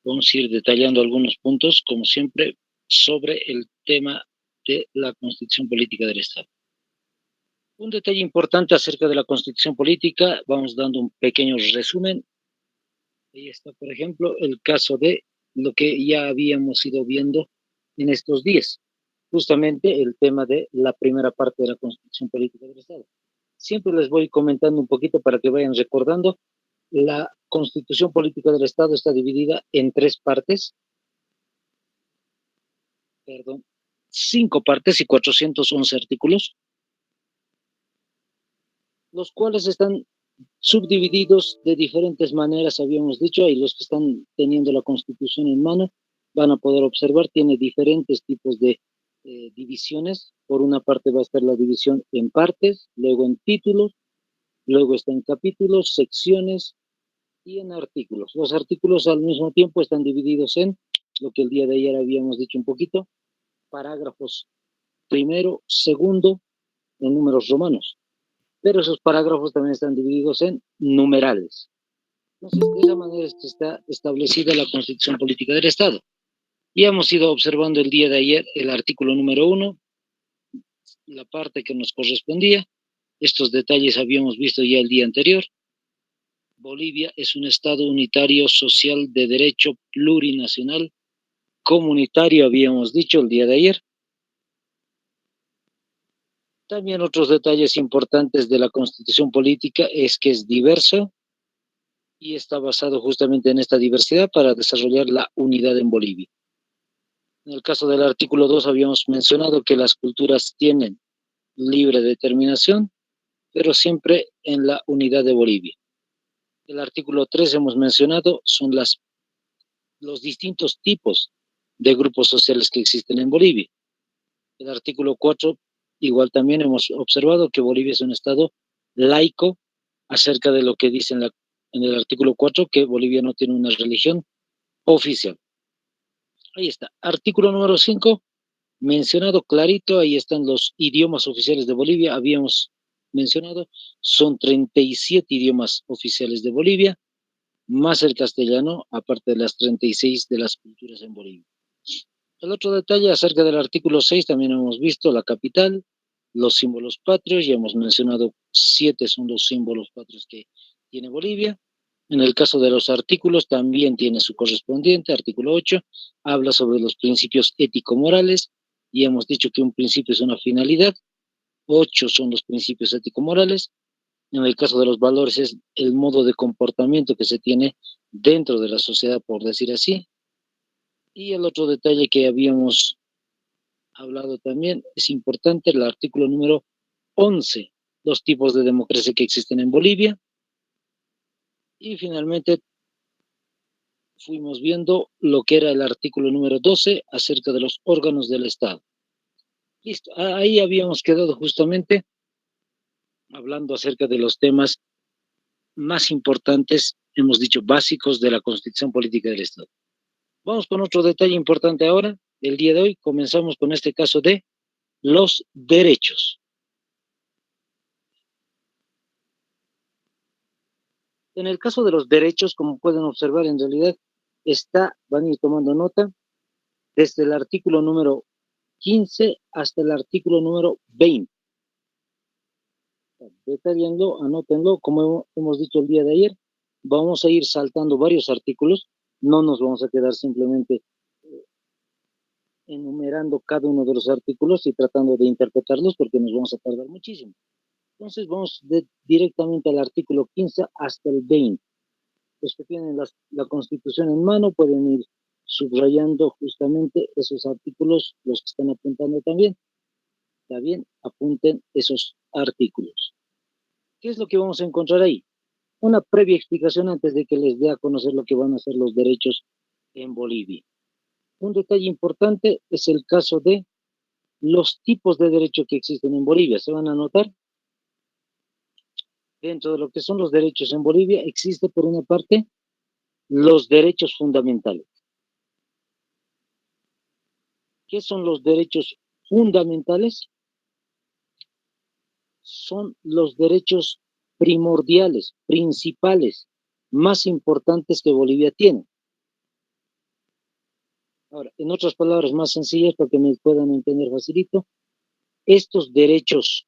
Vamos a ir detallando algunos puntos, como siempre, sobre el tema de la Constitución Política del Estado. Un detalle importante acerca de la Constitución Política, vamos dando un pequeño resumen. Ahí está, por ejemplo, el caso de lo que ya habíamos ido viendo en estos días, justamente el tema de la primera parte de la Constitución Política del Estado. Siempre les voy comentando un poquito para que vayan recordando. La Constitución Política del Estado está dividida en tres partes, perdón, 5 partes y 411 artículos, los cuales están subdivididos de diferentes maneras, habíamos dicho, y los que están teniendo la Constitución en mano van a poder observar, tiene diferentes tipos de divisiones. Por una parte va a estar la división en partes, luego en títulos, luego está en capítulos, secciones y en artículos. Los artículos al mismo tiempo están divididos en lo que el día de ayer habíamos dicho un poquito, parágrafos primero, segundo, en números romanos, pero esos parágrafos también están divididos en numerales. Entonces, de esa manera es que está establecida la Constitución Política del Estado. Y hemos ido observando el día de ayer el artículo número 1, la parte que nos correspondía. Estos detalles habíamos visto ya el día anterior. Bolivia es un Estado unitario, social, de derecho, plurinacional, comunitario, habíamos dicho el día de ayer. También otros detalles importantes de la Constitución Política es que es diverso y está basado justamente en esta diversidad para desarrollar la unidad en Bolivia. En el caso del artículo 2 habíamos mencionado que las culturas tienen libre determinación, pero siempre en la unidad de Bolivia. El artículo 3 hemos mencionado son los distintos tipos de grupos sociales que existen en Bolivia. El artículo 4, igual también hemos observado que Bolivia es un estado laico, acerca de lo que dice en el artículo 4, que Bolivia no tiene una religión oficial. Ahí está. Artículo número 5, mencionado clarito, ahí están los idiomas oficiales de Bolivia, habíamos mencionado, son 37 idiomas oficiales de Bolivia, más el castellano, aparte de las 36 de las culturas en Bolivia. El otro detalle acerca del artículo 6, también hemos visto la capital, los símbolos patrios, ya hemos mencionado 7 son los símbolos patrios que tiene Bolivia. En el caso de los artículos, también tiene su correspondiente, artículo 8, habla sobre los principios ético-morales, y hemos dicho que un principio es una finalidad, 8 son los principios ético-morales. En el caso de los valores es el modo de comportamiento que se tiene dentro de la sociedad, por decir así. Y el otro detalle que habíamos hablado también es importante, el artículo número 11, los tipos de democracia que existen en Bolivia. Y finalmente fuimos viendo lo que era el artículo número 12 acerca de los órganos del Estado. Listo, ahí habíamos quedado justamente hablando acerca de los temas más importantes, hemos dicho básicos de la Constitución Política del Estado. Vamos con otro detalle importante ahora, el día de hoy, comenzamos con este caso de los derechos. En el caso de los derechos, como pueden observar, en realidad van a ir tomando nota, desde el artículo número 15 hasta el artículo número 20. Detallando, anótenlo, como hemos dicho el día de ayer, vamos a ir saltando varios artículos, no nos vamos a quedar simplemente enumerando cada uno de los artículos y tratando de interpretarlos porque nos vamos a tardar muchísimo. Entonces vamos directamente al artículo 15 hasta el 20. Los que tienen la Constitución en mano pueden ir subrayando justamente esos artículos, los que están apuntando también. Está bien, apunten esos artículos. ¿Qué es lo que vamos a encontrar ahí? Una previa explicación antes de que les dé a conocer lo que van a ser los derechos en Bolivia. Un detalle importante es el caso de los tipos de derecho que existen en Bolivia. ¿Se van a notar? Dentro de lo que son los derechos en Bolivia, existe por una parte los derechos fundamentales. ¿Qué son los derechos fundamentales? Son los derechos primordiales, principales, más importantes que Bolivia tiene. Ahora, en otras palabras más sencillas, para que me puedan entender facilito, estos derechos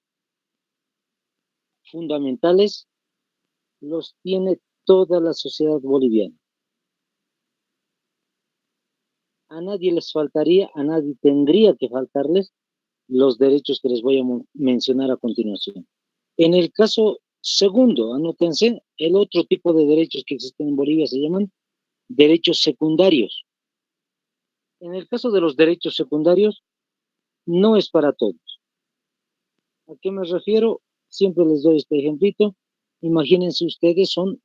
fundamentales los tiene toda la sociedad boliviana. A nadie les faltaría, a nadie tendría que faltarles los derechos que les voy a mencionar a continuación. En el caso segundo, anótense, el otro tipo de derechos que existen en Bolivia se llaman derechos secundarios. En el caso de los derechos secundarios, no es para todos. ¿A qué me refiero? Siempre les doy este ejemplito. Imagínense ustedes son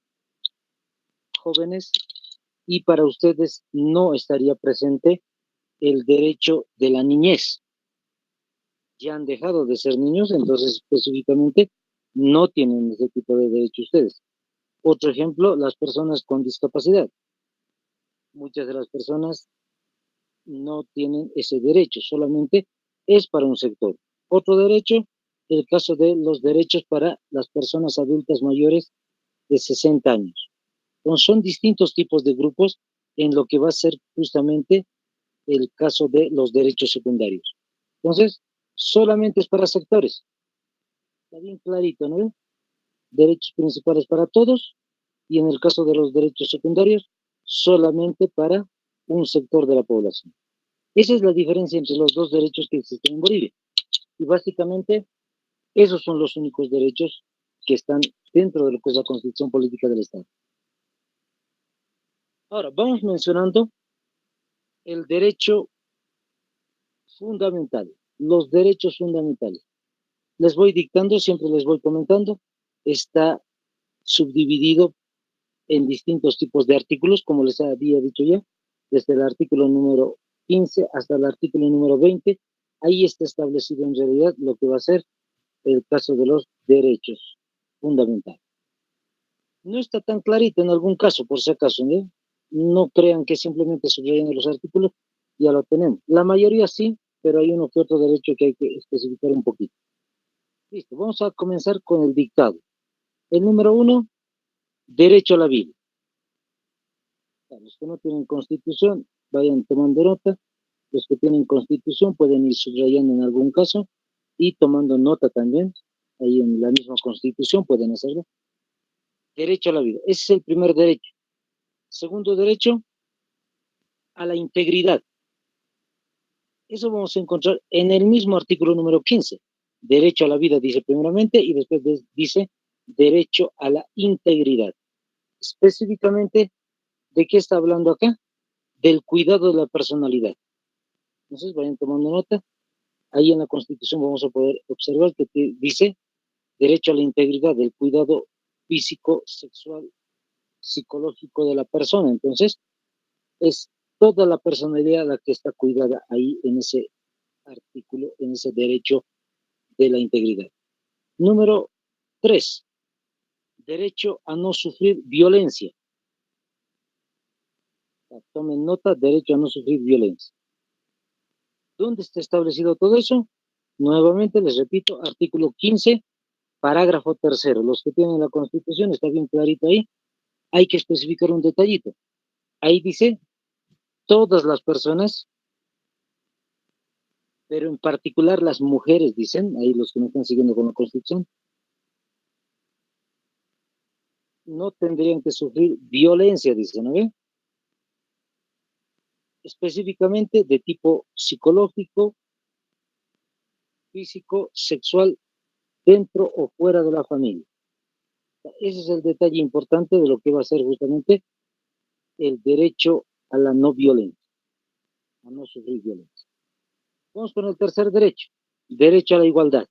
jóvenes y para ustedes no estaría presente el derecho de la niñez. Ya han dejado de ser niños, entonces específicamente no tienen ese tipo de derecho ustedes. Otro ejemplo, las personas con discapacidad. Muchas de las personas no tienen ese derecho, solamente es para un sector. Otro derecho, el caso de los derechos para las personas adultas mayores de 60 años. Entonces, son distintos tipos de grupos en lo que va a ser justamente el caso de los derechos secundarios. Entonces, solamente es para sectores. Está bien clarito, ¿no? Derechos principales para todos y en el caso de los derechos secundarios, solamente para un sector de la población. Esa es la diferencia entre los dos derechos que existen en Bolivia. Y básicamente, esos son los únicos derechos que están dentro de lo que es la Constitución Política del Estado. Ahora, vamos mencionando el derecho fundamental, los derechos fundamentales. Les voy dictando, siempre les voy comentando, está subdividido en distintos tipos de artículos, como les había dicho ya, desde el artículo número 15 hasta el artículo número 20, ahí está establecido en realidad lo que va a ser el caso de los derechos fundamentales. No está tan clarito en algún caso, por si acaso, ¿no? No crean que simplemente subrayando los artículos ya lo tenemos. La mayoría sí, pero hay uno que otro derecho que hay que especificar un poquito. Listo, vamos a comenzar con el dictado. El número 1, derecho a la vida. Los que no tienen constitución, vayan tomando nota. Los que tienen constitución pueden ir subrayando en algún caso y tomando nota también. Ahí en la misma constitución pueden hacerlo. Derecho a la vida. Ese es el primer derecho. Segundo derecho, a la integridad. Eso vamos a encontrar en el mismo artículo número 15. Derecho a la vida dice primeramente y después dice derecho a la integridad. Específicamente, ¿de qué está hablando acá? Del cuidado de la personalidad. Entonces, vayan tomando nota. Ahí en la Constitución vamos a poder observar que dice derecho a la integridad, del cuidado físico, sexual, psicológico de la persona. Entonces, es toda la personalidad la que está cuidada ahí en ese artículo, en ese derecho de la integridad. Número 3, derecho a no sufrir violencia. Tomen nota, derecho a no sufrir violencia. ¿Dónde está establecido todo eso? Nuevamente les repito, artículo 15, parágrafo tercero. Los que tienen la Constitución, está bien clarito ahí. Hay que especificar un detallito. Ahí dice, todas las personas, pero en particular las mujeres, dicen, ahí los que me están siguiendo con la Constitución, no tendrían que sufrir violencia, dicen, ¿no ve? Específicamente de tipo psicológico, físico, sexual, dentro o fuera de la familia. Ese es el detalle importante de lo que va a ser justamente el derecho a la no violencia, a no sufrir violencia. Vamos con el tercer derecho, derecho a la igualdad.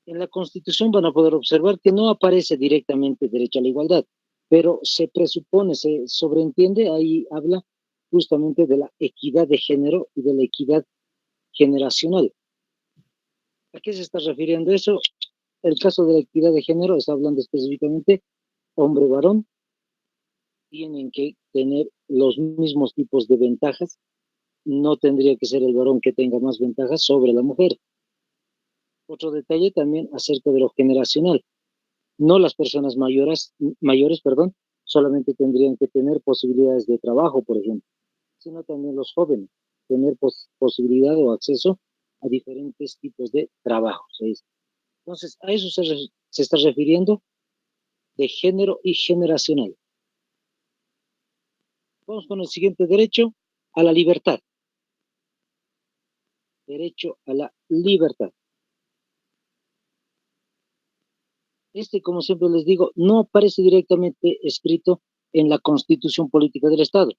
En la Constitución van a poder observar que no aparece directamente derecho a la igualdad, pero se presupone, se sobreentiende, ahí habla justamente de la equidad de género y de la equidad generacional. ¿A qué se está refiriendo eso? El caso de la equidad de género está hablando específicamente hombre-varón, tienen que tener los mismos tipos de ventajas, no tendría que ser el varón que tenga más ventajas sobre la mujer. Otro detalle también acerca de lo generacional. No las personas mayores, solamente tendrían que tener posibilidades de trabajo, por ejemplo, sino también los jóvenes, tener posibilidad o acceso a diferentes tipos de trabajos. Entonces, a eso se está refiriendo de género y generacional. Vamos con el siguiente derecho, a la libertad. Derecho a la libertad. Como siempre les digo, no aparece directamente escrito en la Constitución Política del Estado.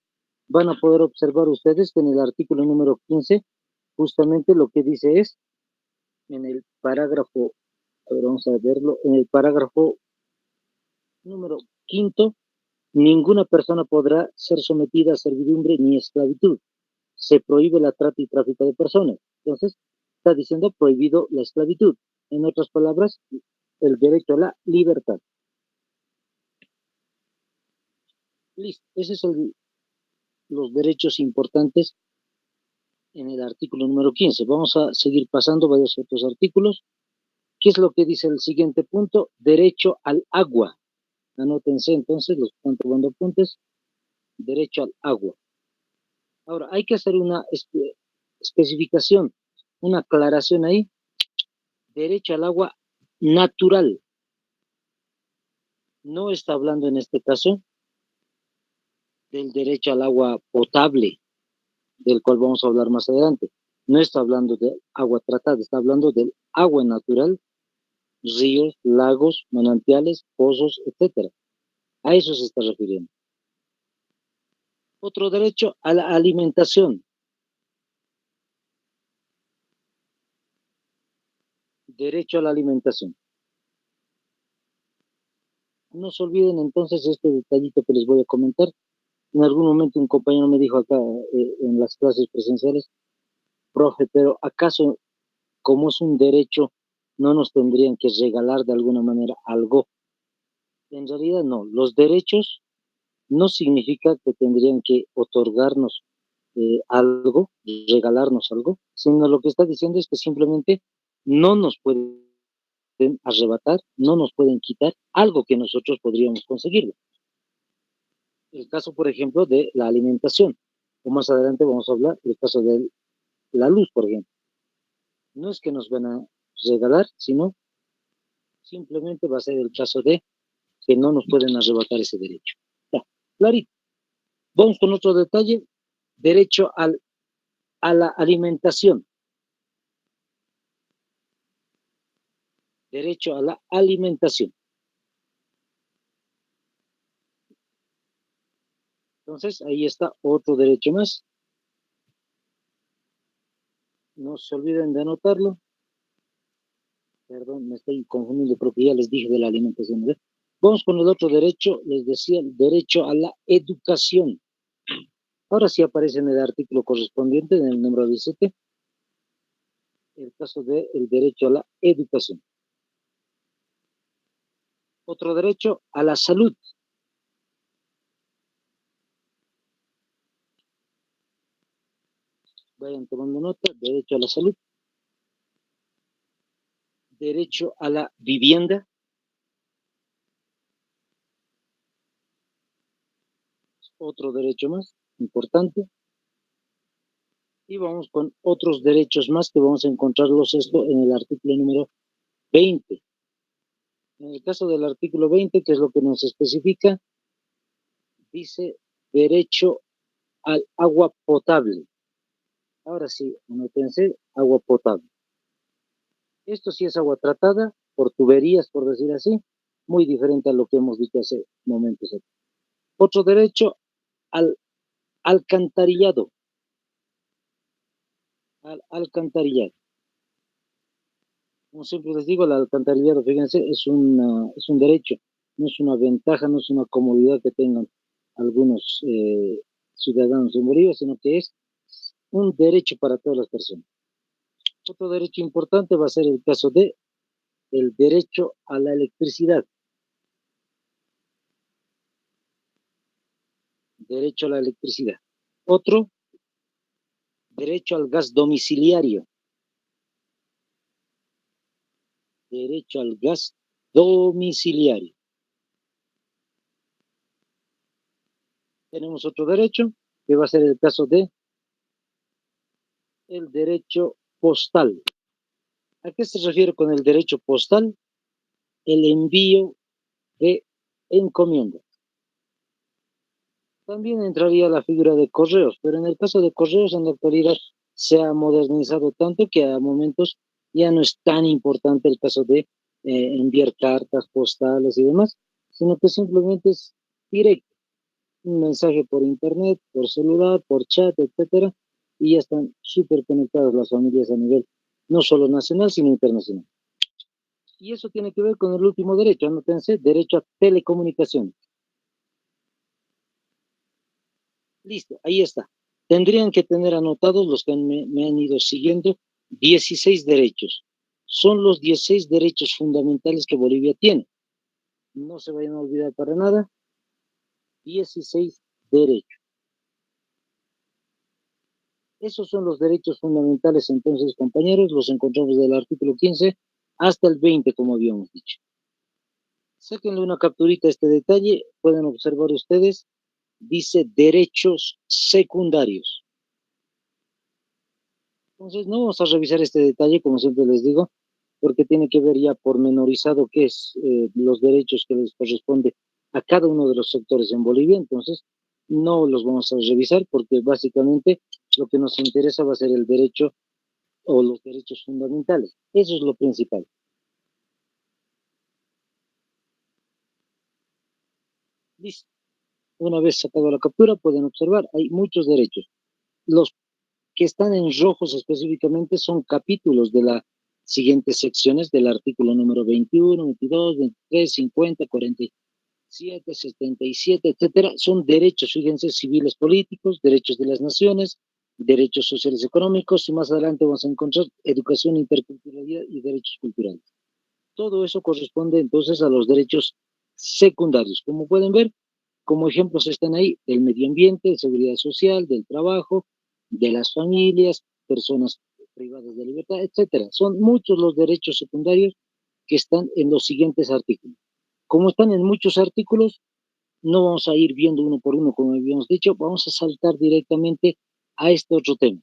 Van a poder observar ustedes que en el artículo número 15, justamente lo que dice es, en el parágrafo, a ver, vamos a verlo, en el parágrafo número 5, ninguna persona podrá ser sometida a servidumbre ni esclavitud. Se prohíbe la trata y tráfico de personas. Entonces, está diciendo prohibido la esclavitud. En otras palabras, el derecho a la libertad. Listo. Esos son los derechos importantes en el artículo número 15. Vamos a seguir pasando varios otros artículos. ¿Qué es lo que dice el siguiente punto? Derecho al agua. Anótense entonces, los que están tomando apuntes. Derecho al agua. Ahora, hay que hacer una especificación, una aclaración ahí. Derecho al agua natural. No está hablando en este caso del derecho al agua potable, del cual vamos a hablar más adelante. No está hablando de agua tratada, está hablando del agua natural, ríos, lagos, manantiales, pozos, etcétera. A eso se está refiriendo. Otro derecho a la alimentación. Derecho a la alimentación. No se olviden entonces este detallito que les voy a comentar. En algún momento un compañero me dijo acá en las clases presenciales, profe, pero ¿acaso como es un derecho no nos tendrían que regalar de alguna manera algo? En realidad no, los derechos no significa que tendrían que otorgarnos algo, regalarnos algo, sino lo que está diciendo es que simplemente no nos pueden arrebatar, no nos pueden quitar algo que nosotros podríamos conseguirlo. El caso, por ejemplo, de la alimentación, o más adelante vamos a hablar del caso de la luz, por ejemplo. No es que nos van a regalar, sino simplemente va a ser el caso de que no nos pueden arrebatar ese derecho. Ya, clarito. Vamos con otro detalle, derecho a la alimentación. Derecho a la alimentación. Entonces, ahí está otro derecho más. No se olviden de anotarlo. Perdón, me estoy confundiendo, creo que ya les dije de la alimentación. ¿Verdad? Vamos con el otro derecho, les decía, el derecho a la educación. Ahora sí aparece en el artículo correspondiente, en el número 17, el caso del derecho a la educación. Otro derecho a la salud. Vayan tomando nota, derecho a la salud. Derecho a la vivienda. Otro derecho más importante. Y vamos con otros derechos más que vamos a encontrarlos esto en el artículo número 20. En el caso del artículo 20, que es lo que nos especifica, dice derecho al agua potable. Ahora sí, anótense, agua potable. Esto sí es agua tratada por tuberías, por decir así, muy diferente a lo que hemos dicho hace momentos. Otro derecho al alcantarillado. Al alcantarillado. Como siempre les digo, el alcantarillado, fíjense, es un derecho, no es una ventaja, no es una comodidad que tengan algunos ciudadanos de Bolivia, sino que es un derecho para todas las personas. Otro derecho importante va a ser el caso de el derecho a la electricidad. Derecho a la electricidad. Otro, derecho al gas domiciliario. Derecho al gas domiciliario. Tenemos otro derecho, que va a ser el caso de el derecho postal. ¿A qué se refiere con el derecho postal? El envío de encomiendas. También entraría la figura de correos, pero en el caso de correos en la actualidad se ha modernizado tanto que a momentos ya no es tan importante el caso de enviar cartas postales y demás, sino que simplemente es directo, un mensaje por internet, por celular, por chat, etcétera, y ya están súper conectadas las familias a nivel no solo nacional, sino internacional. Y eso tiene que ver con el último derecho, anótense, derecho a telecomunicaciones. Listo, ahí está. Tendrían que tener anotados los que me han ido siguiendo 16 derechos. Son los 16 derechos fundamentales que Bolivia tiene. No se vayan a olvidar para nada. 16 derechos. Esos son los derechos fundamentales, entonces, compañeros, los encontramos del artículo 15 hasta el 20, como habíamos dicho. Sáquenle una capturita a este detalle, pueden observar ustedes, dice derechos secundarios. Entonces, no vamos a revisar este detalle, como siempre les digo, porque tiene que ver ya pormenorizado qué es los derechos que les corresponde a cada uno de los sectores en Bolivia. Entonces, no los vamos a revisar porque básicamente lo que nos interesa va a ser el derecho o los derechos fundamentales. Eso es lo principal. Listo. Una vez sacado la captura, pueden observar, hay muchos derechos. Los que están en rojos específicamente son capítulos de las siguientes secciones del artículo número 21, 22, 23, 50, 47, 77, etcétera. Son derechos, fíjense, civiles políticos, derechos de las naciones, derechos sociales económicos, y más adelante vamos a encontrar educación, interculturalidad y derechos culturales. Todo eso corresponde entonces a los derechos secundarios. Como pueden ver, como ejemplos están ahí el medio ambiente, de seguridad social, del trabajo, de las familias, personas privadas de libertad, etcétera. Son muchos los derechos secundarios que están en los siguientes artículos. Como están en muchos artículos, no vamos a ir viendo uno por uno, como habíamos dicho, vamos a saltar directamente a este otro tema.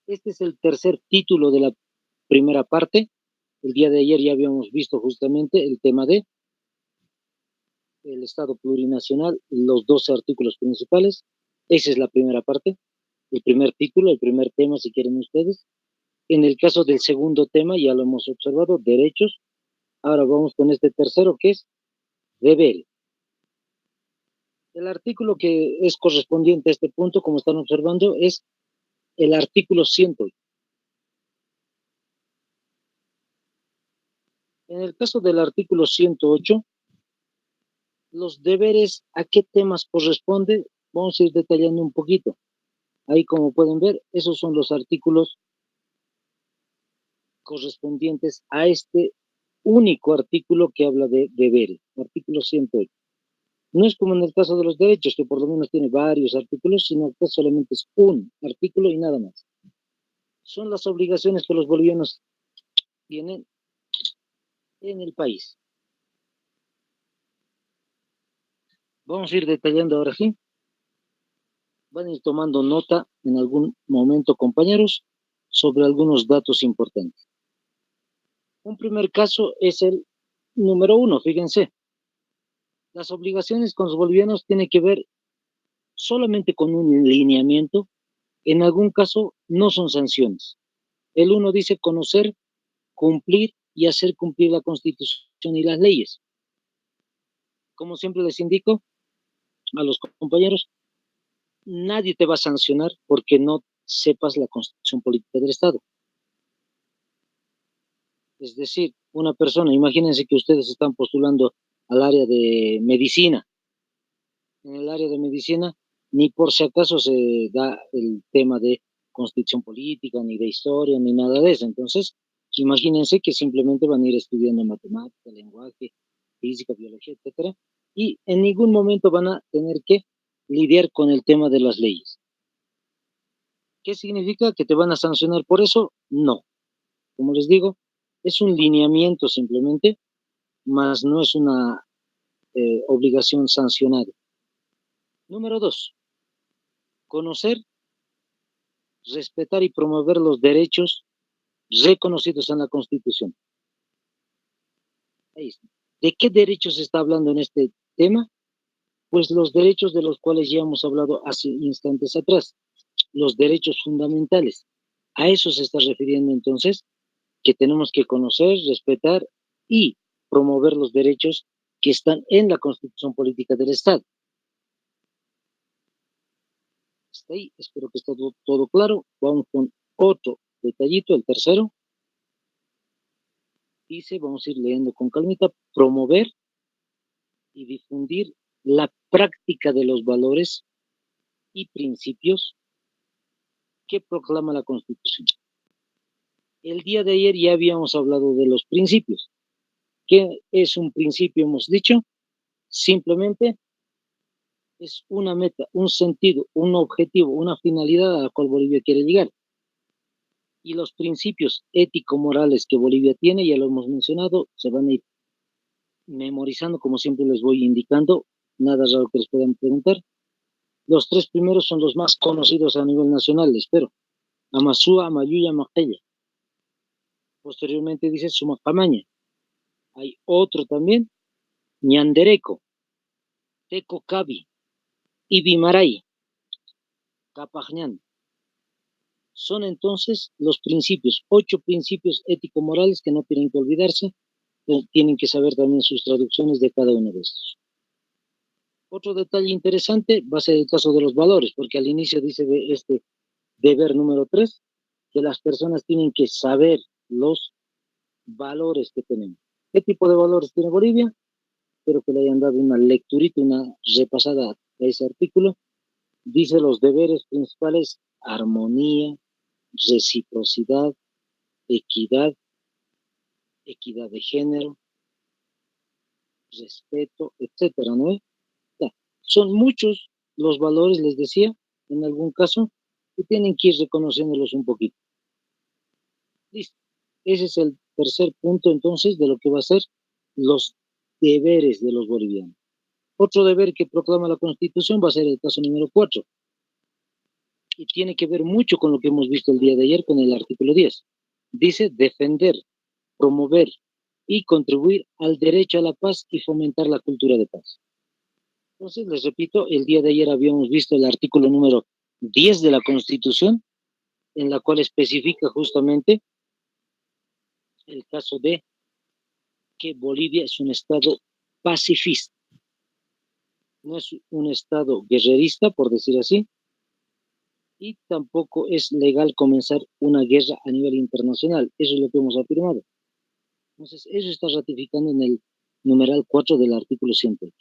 Este es el tercer título de la primera parte. El día de ayer ya habíamos visto justamente el tema de el Estado plurinacional, los 12 artículos principales. Esa es la primera parte, el primer título, el primer tema, si quieren ustedes. En el caso del segundo tema, ya lo hemos observado, derechos. Ahora vamos con este tercero, que es deberes. El artículo que es correspondiente a este punto, como están observando, es el artículo 108. En el caso del artículo 108, los deberes, ¿a qué temas corresponde? Vamos a ir detallando un poquito. Ahí, como pueden ver, esos son los artículos correspondientes a este único artículo que habla de deberes, artículo 108. No es como en el caso de los derechos, que por lo menos tiene varios artículos, sino que solamente es un artículo y nada más. Son las obligaciones que los bolivianos tienen en el país. Vamos a ir detallando ahora sí. Van a ir tomando nota en algún momento, compañeros, sobre algunos datos importantes. Un primer caso es el número 1, fíjense. Las obligaciones con los bolivianos tienen que ver solamente con un lineamiento. En algún caso no son sanciones. El 1 dice conocer, cumplir y hacer cumplir la Constitución y las leyes. Como siempre les indico a los compañeros, nadie te va a sancionar porque no sepas la Constitución política del Estado. Es decir, una persona, imagínense que ustedes están postulando al área de medicina. En el área de medicina, ni por si acaso se da el tema de constitución política, ni de historia, ni nada de eso. Entonces, imagínense que simplemente van a ir estudiando matemática, lenguaje, física, biología, etcétera, y en ningún momento van a tener que lidiar con el tema de las leyes. ¿Qué significa? ¿Que te van a sancionar por eso? No. Como les digo, es un lineamiento simplemente, más no es una obligación sancionada. Número 2, conocer, respetar y promover los derechos reconocidos en la Constitución. Ahí está. ¿De qué derechos se está hablando en este tema? Pues los derechos de los cuales ya hemos hablado hace instantes atrás, los derechos fundamentales. A eso se está refiriendo entonces, que tenemos que conocer, respetar y promover los derechos que están en la Constitución Política del Estado. Hasta ahí, espero que esté todo claro. Vamos con otro detallito, el tercero. Dice, vamos a ir leyendo con calmita, promover y difundir la práctica de los valores y principios que proclama la Constitución. El día de ayer ya habíamos hablado de los principios. ¿Qué es un principio? Hemos dicho, simplemente es una meta, un sentido, un objetivo, una finalidad a la cual Bolivia quiere llegar. Y los principios ético-morales que Bolivia tiene, ya lo hemos mencionado, se van a ir memorizando, como siempre les voy indicando, nada raro que les puedan preguntar. Los tres primeros son los más conocidos a nivel nacional, espero. Amasúa, Amayuya, Macaya. Posteriormente dice Sumacamaña. Hay otro también, Ñandereco, Teco Cabi, Ibimaray, Capajñán. Son entonces los principios, 8 principios ético-morales que no tienen que olvidarse, tienen que saber también sus traducciones de cada uno de estos. Otro detalle interesante va a ser el caso de los valores, porque al inicio dice de este deber número 3, que las personas tienen que saber los valores que tenemos. ¿Qué tipo de valores tiene Bolivia? Espero que le hayan dado una lecturita, una repasada a ese artículo. Dice los deberes principales: armonía, reciprocidad, equidad, equidad de género, respeto, etcétera, ¿no? Ya. Son muchos los valores, les decía, en algún caso, que tienen que ir reconociéndolos un poquito. Listo. Ese es el tercer punto, entonces, de lo que va a ser los deberes de los bolivianos. Otro deber que proclama la Constitución va a ser el caso número 4, y tiene que ver mucho con lo que hemos visto el día de ayer con el artículo 10. Dice defender, promover y contribuir al derecho a la paz y fomentar la cultura de paz. Entonces, les repito, el día de ayer habíamos visto el artículo número 10 de la Constitución, en la cual especifica justamente el caso de que Bolivia es un estado pacifista, no es un estado guerrerista, por decir así, y tampoco es legal comenzar una guerra a nivel internacional. Eso es lo que hemos afirmado. Entonces, eso está ratificando en el numeral 4 del artículo 108.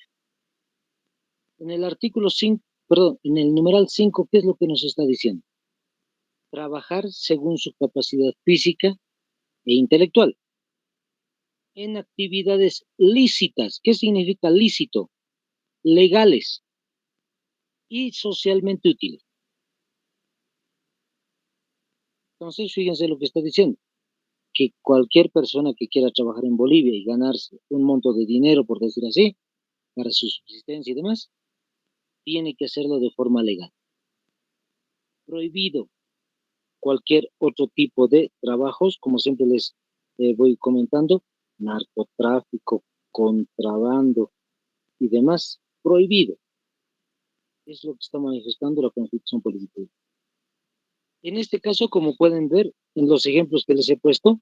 En el artículo 5, perdón, en el numeral 5, ¿qué es lo que nos está diciendo? Trabajar según su capacidad física e intelectual en actividades lícitas. ¿Qué significa lícito? Legales y socialmente útiles. Entonces, fíjense lo que está diciendo, que cualquier persona que quiera trabajar en Bolivia y ganarse un monto de dinero, por decir así, para su subsistencia y demás, tiene que hacerlo de forma legal. Prohibido cualquier otro tipo de trabajos, como siempre les voy comentando, narcotráfico, contrabando y demás, prohibido. Es lo que está manifestando la Constitución Política. En este caso, como pueden ver en los ejemplos que les he puesto,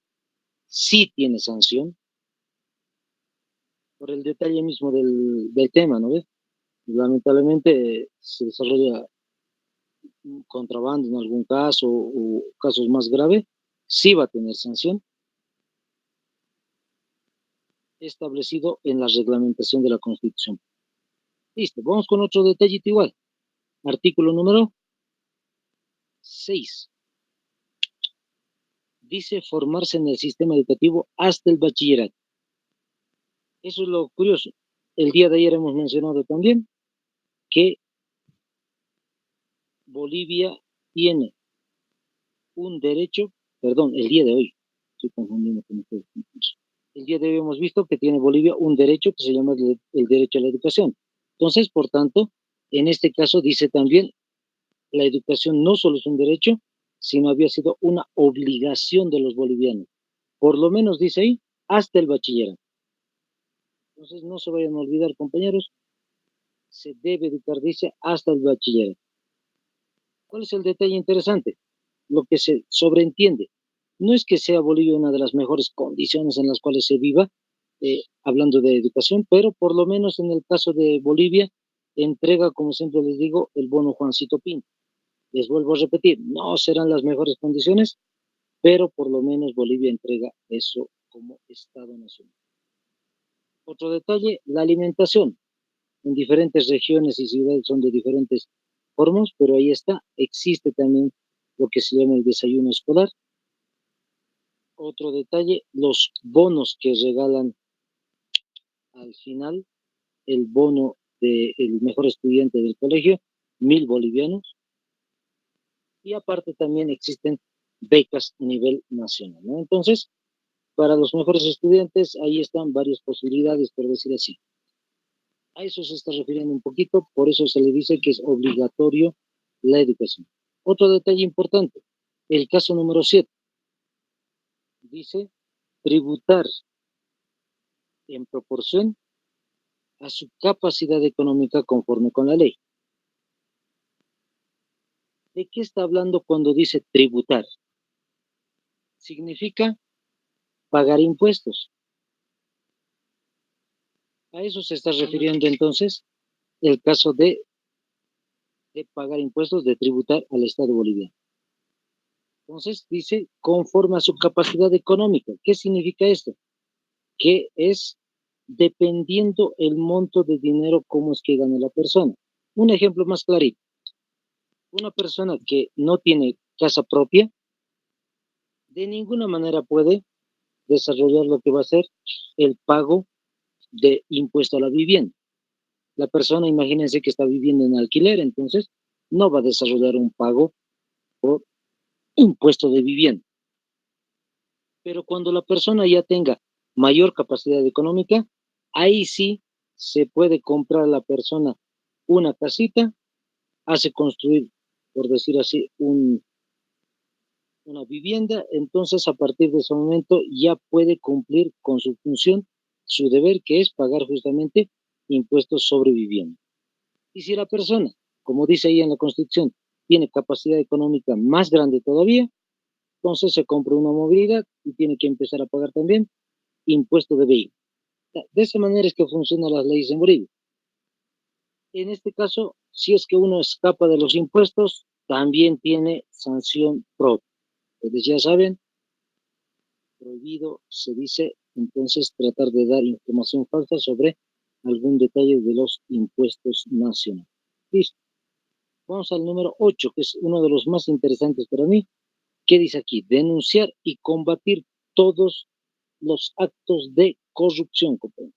sí tiene sanción por el detalle mismo del tema, ¿no ves? Lamentablemente se desarrolla contrabando en algún caso o casos más graves, sí va a tener sanción establecido en la reglamentación de la Constitución. Listo, vamos con otro detallito igual. Artículo número 6. Dice formarse en el sistema educativo hasta el bachillerato. Eso es lo curioso. El día de ayer hemos mencionado también que Bolivia tiene un derecho, perdón, el día de hoy, estoy confundiendo con ustedes. El día de hoy hemos visto que tiene Bolivia un derecho que se llama el derecho a la educación. Entonces, por tanto, En este caso dice también, la educación no solo es un derecho, sino había sido una obligación de los bolivianos. Por lo menos dice ahí, hasta el bachillerato. Entonces no se vayan a olvidar, compañeros, se debe educar, dice, hasta el bachillerato. ¿Cuál es el detalle interesante? Lo que se sobreentiende. No es que sea Bolivia una de las mejores condiciones en las cuales se viva, hablando de educación, pero por lo menos en el caso de Bolivia, entrega, como siempre les digo, el bono Juancito Pinto. Les vuelvo a repetir, no serán las mejores condiciones, pero por lo menos Bolivia entrega eso como Estado nacional. Otro detalle, la alimentación. En diferentes regiones y ciudades son de diferentes formas, pero ahí está, existe también lo que se llama el desayuno escolar. Otro detalle, los bonos que regalan al final, el bono del mejor estudiante del colegio, 1.000 bolivianos, y aparte también existen becas a nivel nacional, ¿no? Entonces, para los mejores estudiantes, ahí están varias posibilidades, por decir así. A eso se está refiriendo un poquito, por eso se le dice que es obligatorio la educación. Otro detalle importante, el caso número 7, dice tributar en proporción a su capacidad económica conforme con la ley. ¿De qué está hablando cuando dice tributar? Significa pagar impuestos. A eso se está refiriendo entonces el caso de pagar impuestos, de tributar al Estado boliviano. Entonces dice conforme a su capacidad económica. ¿Qué significa esto? Que es dependiendo el monto de dinero, cómo es que gana la persona. Un ejemplo más clarito. Una persona que no tiene casa propia, de ninguna manera puede desarrollar lo que va a ser el pago de impuesto a la vivienda. La persona, imagínense que está viviendo en alquiler, entonces no va a desarrollar un pago por impuesto de vivienda. Pero cuando la persona ya tenga mayor capacidad económica, ahí sí se puede comprar a la persona una casita, hace construir, por decir así, una vivienda, entonces a partir de ese momento ya puede cumplir con su función, su deber, que es pagar justamente impuestos sobre vivienda. Y si la persona, como dice ahí en la Constitución, tiene capacidad económica más grande todavía, entonces se compra una movilidad y tiene que empezar a pagar también impuesto de vehículo. De esa manera es que funcionan las leyes en Bolivia. En este caso, si es que uno escapa de los impuestos, también tiene sanción propia. Ustedes ya saben, prohibido se dice entonces tratar de dar información falsa sobre algún detalle de los impuestos nacionales. Listo. Vamos al número 8, que es uno de los más interesantes para mí. ¿Qué dice aquí? Denunciar y combatir todos los actos de corrupción, compañero.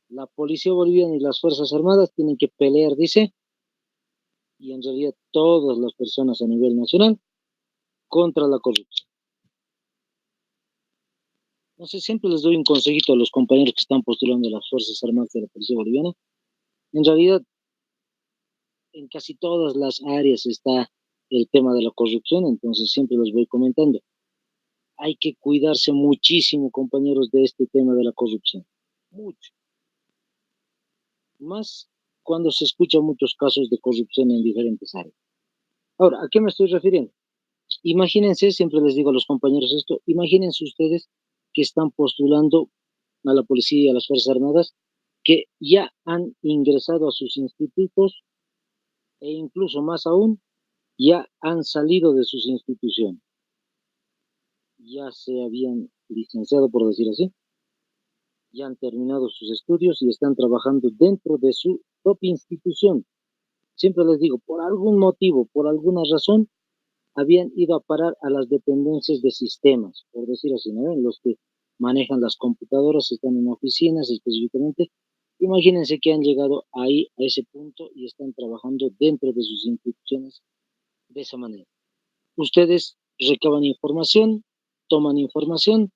La policía boliviana y las Fuerzas Armadas tienen que pelear, dice, y en realidad todas las personas a nivel nacional, contra la corrupción. No sé, siempre les doy un consejito a los compañeros que están postulando a las Fuerzas Armadas de la Policía Boliviana. En realidad, en casi todas las áreas está el tema de la corrupción, entonces siempre les voy comentando. Hay que cuidarse muchísimo, compañeros, de este tema de la corrupción. Mucho. Más cuando se escuchan muchos casos de corrupción en diferentes áreas. Ahora, ¿a qué me estoy refiriendo? Imagínense, siempre les digo a los compañeros esto, imagínense ustedes que están postulando a la policía y a las Fuerzas Armadas, que ya han ingresado a sus institutos e incluso más aún, ya han salido de sus instituciones. Ya se habían licenciado, por decir así, ya han terminado sus estudios y están trabajando dentro de su propia institución. Siempre les digo, por algún motivo, por alguna razón, habían ido a parar a las dependencias de sistemas, por decir así, ¿no? Los que manejan las computadoras, están en oficinas específicamente. Imagínense que han llegado ahí, a ese punto, y están trabajando dentro de sus instituciones de esa manera. Ustedes recaban información, toman información,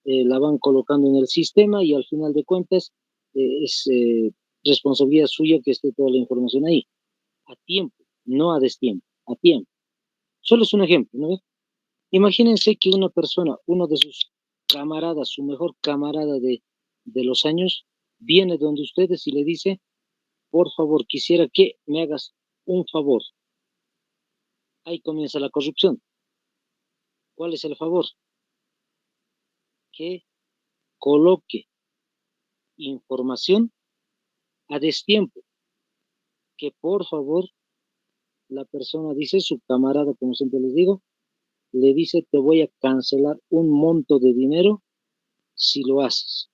la van colocando en el sistema y al final de cuentas es responsabilidad suya que esté toda la información ahí, a tiempo, no a destiempo, a tiempo. Solo es un ejemplo, ¿no? Imagínense que una persona, uno de sus camaradas, su mejor camarada de los años, viene donde ustedes y le dice, por favor, quisiera que me hagas un favor. Ahí comienza la corrupción. ¿Cuál es el favor? Que coloque información a destiempo. Que por favor, la persona dice, su camarada, como siempre les digo, le dice, te voy a cancelar un monto de dinero si lo haces.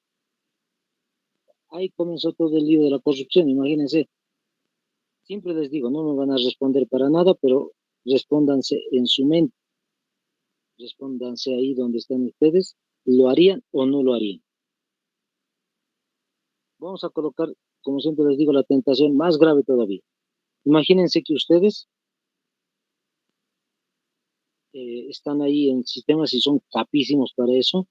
Ahí comenzó todo el lío de la corrupción, imagínense. Siempre les digo, no me van a responder para nada, pero respóndanse en su mente. Respóndanse ahí donde están ustedes. ¿Lo harían o no lo harían? Vamos a colocar, como siempre les digo, la tentación más grave todavía. Imagínense que ustedes están ahí en sistemas y son capísimos para eso,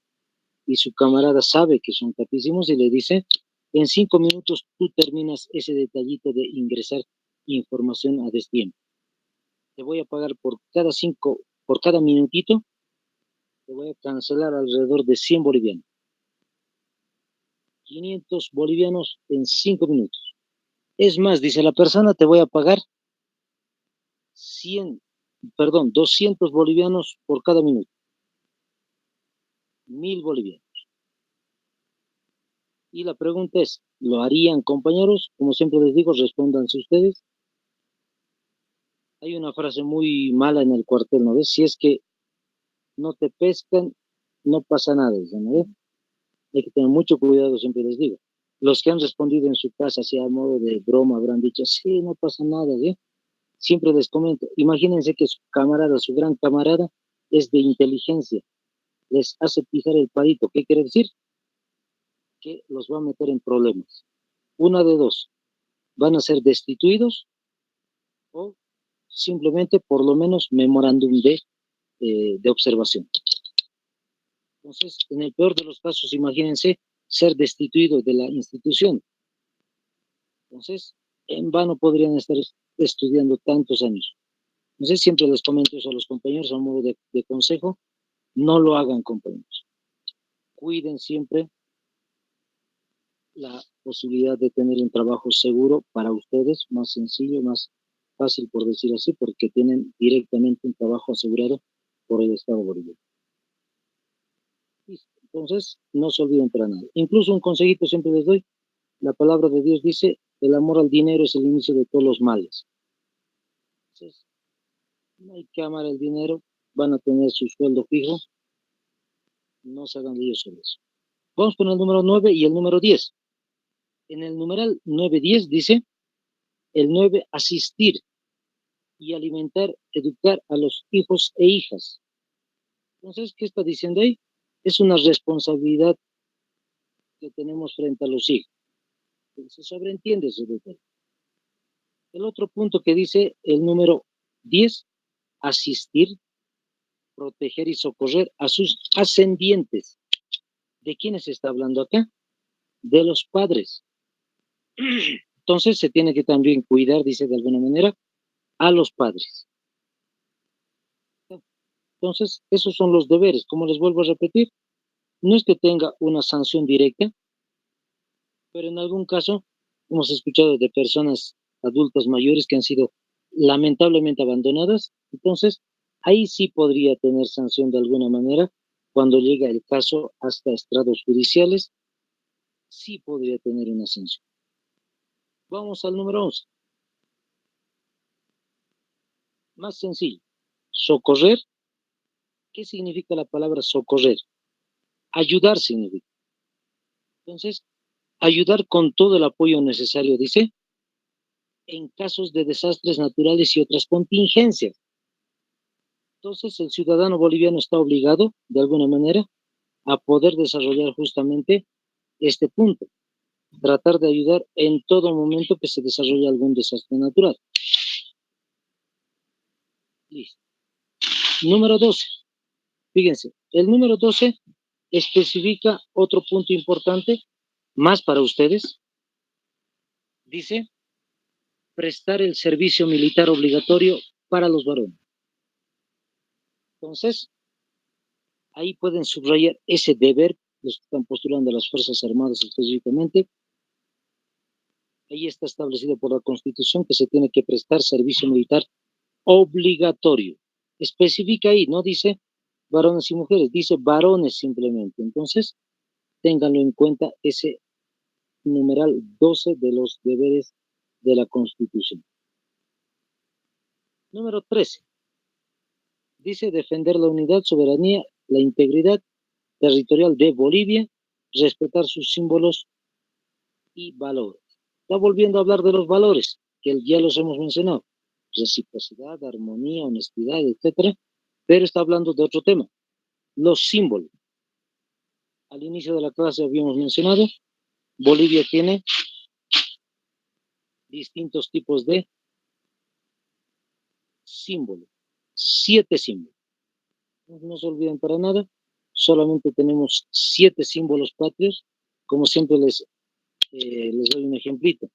y su camarada sabe que son capísimos y le dice, en 5 minutos tú terminas ese detallito de ingresar información a destiempo. Te voy a pagar por cada minutito, te voy a cancelar alrededor de 100 bolivianos. 500 bolivianos en 5 minutos. Es más, dice la persona, te voy a pagar 200 bolivianos por cada minuto. 1000 bolivianos. Y la pregunta es, ¿lo harían, compañeros? Como siempre les digo, respóndanse ustedes. Hay una frase muy mala en el cuartel, ¿no ves? Si es que no te pescan, no pasa nada, ¿no ves? Hay que tener mucho cuidado, siempre les digo. Los que han respondido en su casa, así a modo de broma, habrán dicho, sí, no pasa nada, ¿eh? Siempre les comento, imagínense que su camarada, su gran camarada, es de inteligencia, les hace pisar el palito. ¿Qué quiere decir? Que los va a meter en problemas. Una de dos, van a ser destituidos o simplemente, por lo menos, memorándum de observación. Entonces, en el peor de los casos, imagínense ser destituido de la institución. Entonces, en vano podrían estar estudiando tantos años. Entonces, siempre les comento eso a los compañeros a modo de consejo, no lo hagan, compañeros. Cuiden siempre la posibilidad de tener un trabajo seguro para ustedes, más sencillo, más fácil por decir así, porque tienen directamente un trabajo asegurado por el Estado boliviano. Entonces, no se olviden para nada. Incluso un consejito siempre les doy, la palabra de Dios dice, el amor al dinero es el inicio de todos los males. Entonces, no hay que amar el dinero, van a tener su sueldo fijo, no se hagan líos sobre eso. Vamos con el número 9 y el número 10. En el numeral 9-10 dice, el 9, asistir y alimentar, educar a los hijos e hijas. Entonces, ¿qué está diciendo ahí? Es una responsabilidad que tenemos frente a los hijos. Se sobreentiende ese detalle. El otro punto que dice el número 10, asistir, proteger y socorrer a sus ascendientes. ¿De quiénes se está hablando acá? De los padres. Entonces se tiene que también cuidar, dice de alguna manera, a los padres. Entonces, esos son los deberes. Como les vuelvo a repetir, no es que tenga una sanción directa, pero en algún caso hemos escuchado de personas adultas mayores que han sido lamentablemente abandonadas. Entonces, ahí sí podría tener sanción de alguna manera. Cuando llega el caso hasta estrados judiciales, sí podría tener una sanción. Vamos al número 11. Más sencillo. Socorrer. ¿Qué significa la palabra socorrer? Ayudar significa. Entonces, ayudar con todo el apoyo necesario, dice, en casos de desastres naturales y otras contingencias. Entonces, el ciudadano boliviano está obligado, de alguna manera, a poder desarrollar justamente este punto. Tratar de ayudar en todo momento que se desarrolle algún desastre natural. Listo. Número 12. Fíjense, el número 12 especifica otro punto importante, más para ustedes, Dice, prestar el servicio militar obligatorio para los varones. Entonces, ahí pueden subrayar ese deber, los que están postulando a las Fuerzas Armadas específicamente. Ahí está establecido por la Constitución que se tiene que prestar servicio militar obligatorio. Especifica ahí, no dice varones y mujeres, dice varones simplemente. Entonces, ténganlo en cuenta ese numeral 12 de los deberes de la Constitución. Número 13. Dice defender la unidad, soberanía, la integridad territorial de Bolivia, respetar sus símbolos y valores. Está volviendo a hablar de los valores, que ya los hemos mencionado. Reciprocidad, armonía, honestidad, etcétera. Pero está hablando de otro tema, los símbolos. Al inicio de la clase habíamos mencionado, Bolivia tiene distintos tipos de símbolos, 7 símbolos. No se olviden para nada, solamente tenemos 7 símbolos patrios. Como siempre les doy un ejemplito.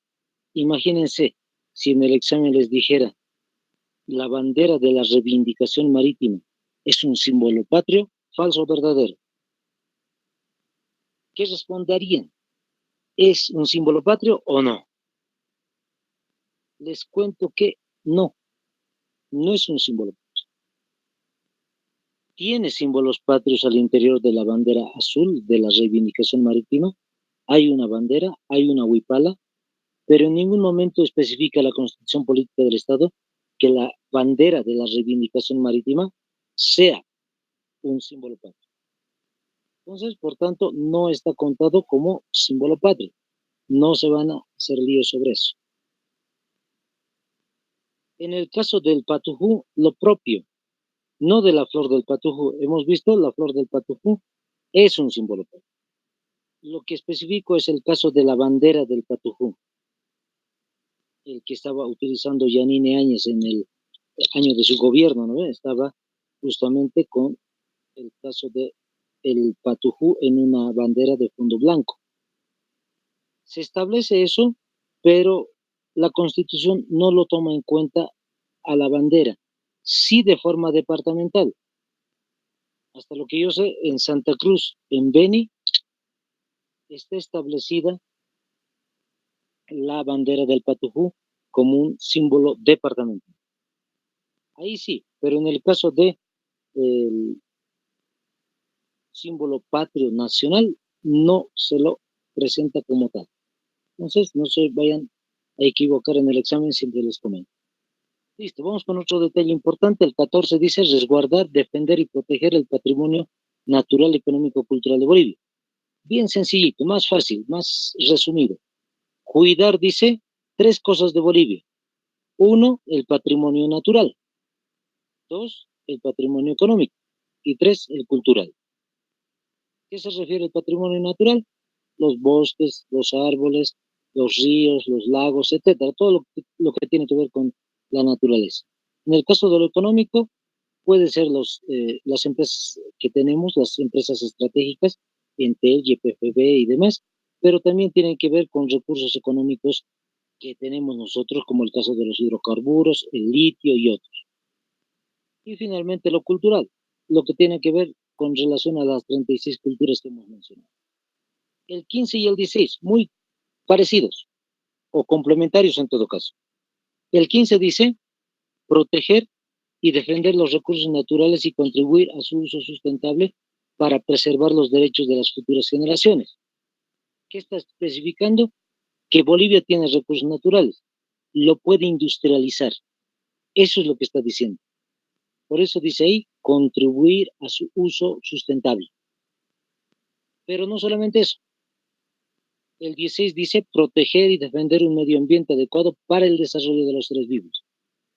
Imagínense si en el examen les dijera la bandera de la reivindicación marítima es un símbolo patrio, falso o verdadero. ¿Qué responderían? ¿Es un símbolo patrio o no? Les cuento que no es un símbolo patrio. Tiene símbolos patrios al interior de la bandera azul de la reivindicación marítima. Hay una bandera, hay una huipala, pero en ningún momento especifica la Constitución Política del Estado que la bandera de la reivindicación marítima sea un símbolo patrio. Entonces, por tanto, no está contado como símbolo patrio. No se van a hacer líos sobre eso. En el caso del patujú, lo propio, no de la flor del patujú. Hemos visto la flor del patujú es un símbolo patrio. Lo que especifico es el caso de la bandera del patujú, el que estaba utilizando Yanine Áñez en el año de su gobierno, ¿no? Estaba justamente con el caso de el patujú en una bandera de fondo blanco. Se establece eso, pero la Constitución no lo toma en cuenta a la bandera, sí de forma departamental. Hasta lo que yo sé, en Santa Cruz, en Beni, está establecida la bandera del patujú como un símbolo departamental. Ahí sí, pero en el caso de el símbolo patrio nacional, no se lo presenta como tal. Entonces, no se vayan a equivocar en el examen, siempre les comento. Listo, vamos con otro detalle importante. El 14 dice resguardar, defender y proteger el patrimonio natural, económico, cultural de Bolivia. Bien sencillito, más fácil, más resumido. Cuidar, dice, 3 cosas de Bolivia. 1, el patrimonio natural. 2, el patrimonio económico. Y 3, el cultural. ¿Qué se refiere al patrimonio natural? Los bosques, los árboles, los ríos, los lagos, etcétera, todo lo que tiene que ver con la naturaleza. En el caso de lo económico, puede ser las empresas que tenemos, las empresas estratégicas, Entel, YPFB y demás, pero también tienen que ver con recursos económicos que tenemos nosotros, como el caso de los hidrocarburos, el litio y otros. Y finalmente lo cultural, lo que tiene que ver con relación a las 36 culturas que hemos mencionado. El 15 y el 16, muy parecidos o complementarios en todo caso. El 15 dice proteger y defender los recursos naturales y contribuir a su uso sustentable para preservar los derechos de las futuras generaciones. ¿Qué está especificando? Que Bolivia tiene recursos naturales, lo puede industrializar. Eso es lo que está diciendo. Por eso dice ahí, contribuir a su uso sustentable. Pero no solamente eso. El 16 dice proteger y defender un medio ambiente adecuado para el desarrollo de los seres vivos.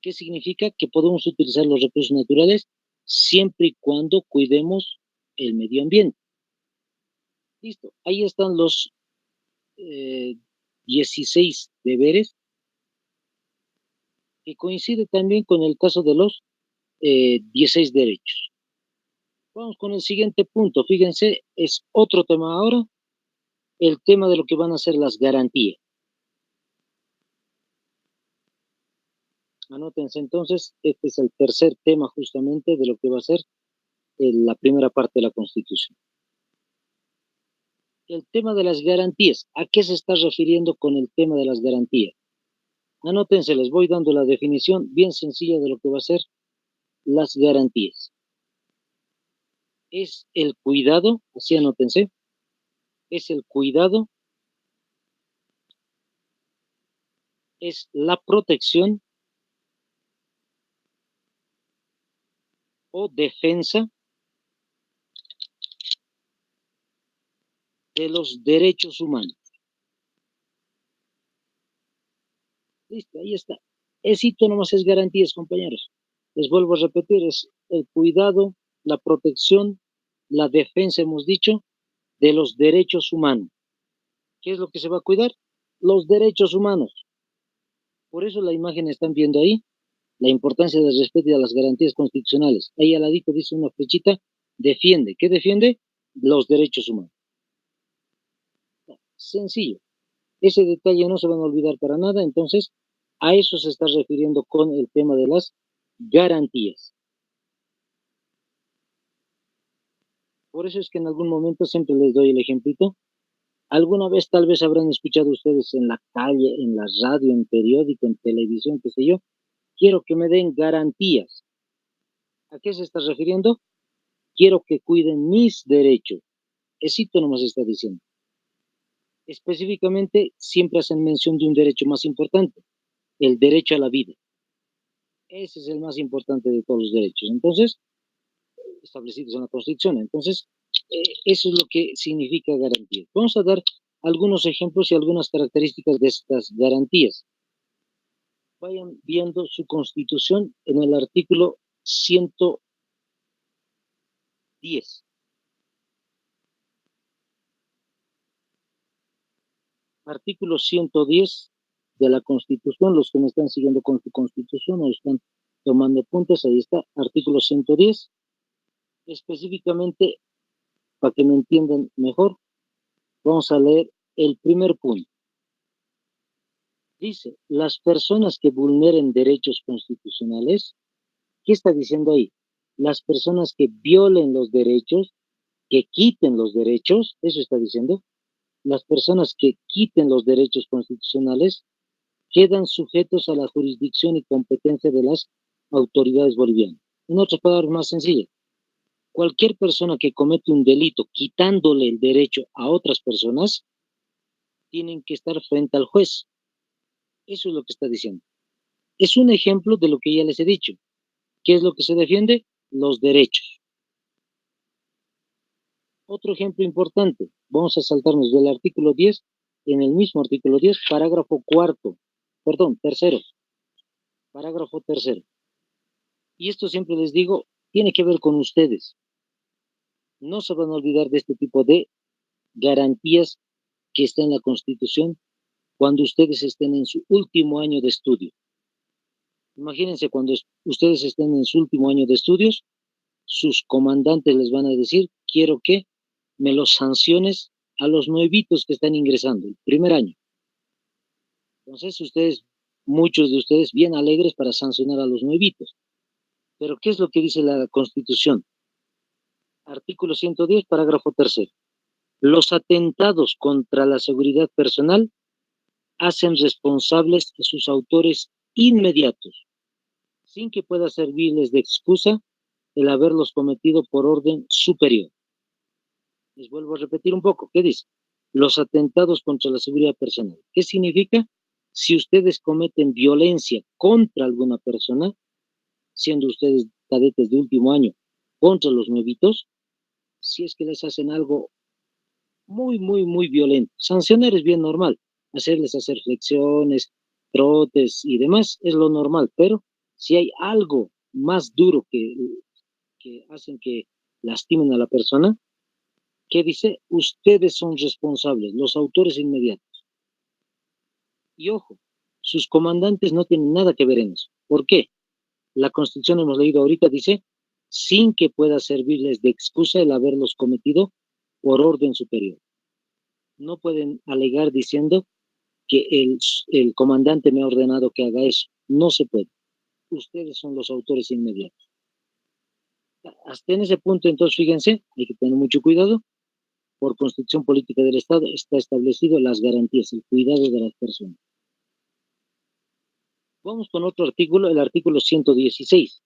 ¿Qué significa? Que podemos utilizar los recursos naturales siempre y cuando cuidemos el medio ambiente. Listo, ahí están los 16 deberes, que coincide también con el caso de los 16 derechos. Vamos con el siguiente punto, fíjense, es otro tema ahora, el tema de lo que van a ser las garantías. Anótense entonces, este es el tercer tema justamente de lo que va a ser la primera parte de la Constitución. El tema de las garantías. ¿A qué se está refiriendo con el tema de las garantías? Anótense, les voy dando la definición bien sencilla de lo que va a ser las garantías. Es el cuidado, así anótense, es el cuidado, es la protección o defensa de los derechos humanos. Listo, ahí está. Éxito nomás es garantías, compañeros. Les vuelvo a repetir, es el cuidado, la protección, la defensa, hemos dicho, de los derechos humanos. ¿Qué es lo que se va a cuidar? Los derechos humanos. Por eso la imagen están viendo ahí, la importancia del respeto y de las garantías constitucionales. Ahí al ladito dice una flechita, defiende. ¿Qué defiende? Los derechos humanos. Sencillo. Ese detalle no se van a olvidar para nada, entonces a eso se está refiriendo con el tema de las garantías. Por eso es que en algún momento siempre les doy el ejemplito. Alguna vez tal vez habrán escuchado ustedes en la calle, en la radio, en periódico, en televisión, qué sé yo, quiero que me den garantías. ¿A qué se está refiriendo? Quiero que cuiden mis derechos. Esito nomás está diciendo. Específicamente, siempre hacen mención de un derecho más importante, el derecho a la vida. Ese es el más importante de todos los derechos. Entonces, establecidos en la Constitución. Entonces, eso es lo que significa garantía. Vamos a dar algunos ejemplos y algunas características de estas garantías. Vayan viendo su Constitución en el artículo 110. Artículo 110 de la Constitución, los que me están siguiendo con su Constitución o están tomando puntos, ahí está, artículo 110. Específicamente, para que me entiendan mejor, vamos a leer el primer punto. Dice, las personas que vulneren derechos constitucionales, ¿qué está diciendo ahí? Las personas que violen los derechos, que quiten los derechos, eso está diciendo. Las personas que quiten los derechos constitucionales quedan sujetos a la jurisdicción y competencia de las autoridades bolivianas. En otras palabras más sencillas, cualquier persona que comete un delito quitándole el derecho a otras personas, tienen que estar frente al juez. Eso es lo que está diciendo. Es un ejemplo de lo que ya les he dicho. ¿Qué es lo que se defiende? Los derechos. Otro ejemplo importante, vamos a saltarnos del artículo 10, en el mismo artículo 10, tercero, parágrafo tercero. Y esto siempre les digo, tiene que ver con ustedes. No se van a olvidar de este tipo de garantías que está en la Constitución cuando ustedes estén en su último año de estudio. Imagínense cuando ustedes estén en su último año de estudios, sus comandantes les van a decir, quiero que me los sanciones a los nuevitos que están ingresando, el primer año. Entonces ustedes, muchos de ustedes, bien alegres para sancionar a los nuevitos. Pero ¿qué es lo que dice la Constitución? Artículo 110, parágrafo tercero. Los atentados contra la seguridad personal hacen responsables a sus autores inmediatos, sin que pueda servirles de excusa el haberlos cometido por orden superior. Les vuelvo a repetir un poco. ¿Qué dice? Los atentados contra la seguridad personal. ¿Qué significa? Si ustedes cometen violencia contra alguna persona, siendo ustedes cadetes de último año, contra los nuevitos, si es que les hacen algo muy, muy, muy violento. Sancionar es bien normal. Hacerles hacer flexiones, trotes y demás es lo normal, pero si hay algo más duro que hacen que lastimen a la persona, ¿qué dice? Ustedes son responsables, los autores inmediatos. Y ojo, sus comandantes no tienen nada que ver en eso. ¿Por qué? La Constitución, hemos leído ahorita, dice, sin que pueda servirles de excusa el haberlos cometido por orden superior. No pueden alegar diciendo que el comandante me ha ordenado que haga eso. No se puede. ustedes son los autores inmediatos. Hasta en ese punto, entonces, fíjense, hay que tener mucho cuidado. Por Constitución Política del Estado está establecido las garantías, el cuidado de las personas. Vamos con otro artículo, el artículo 116.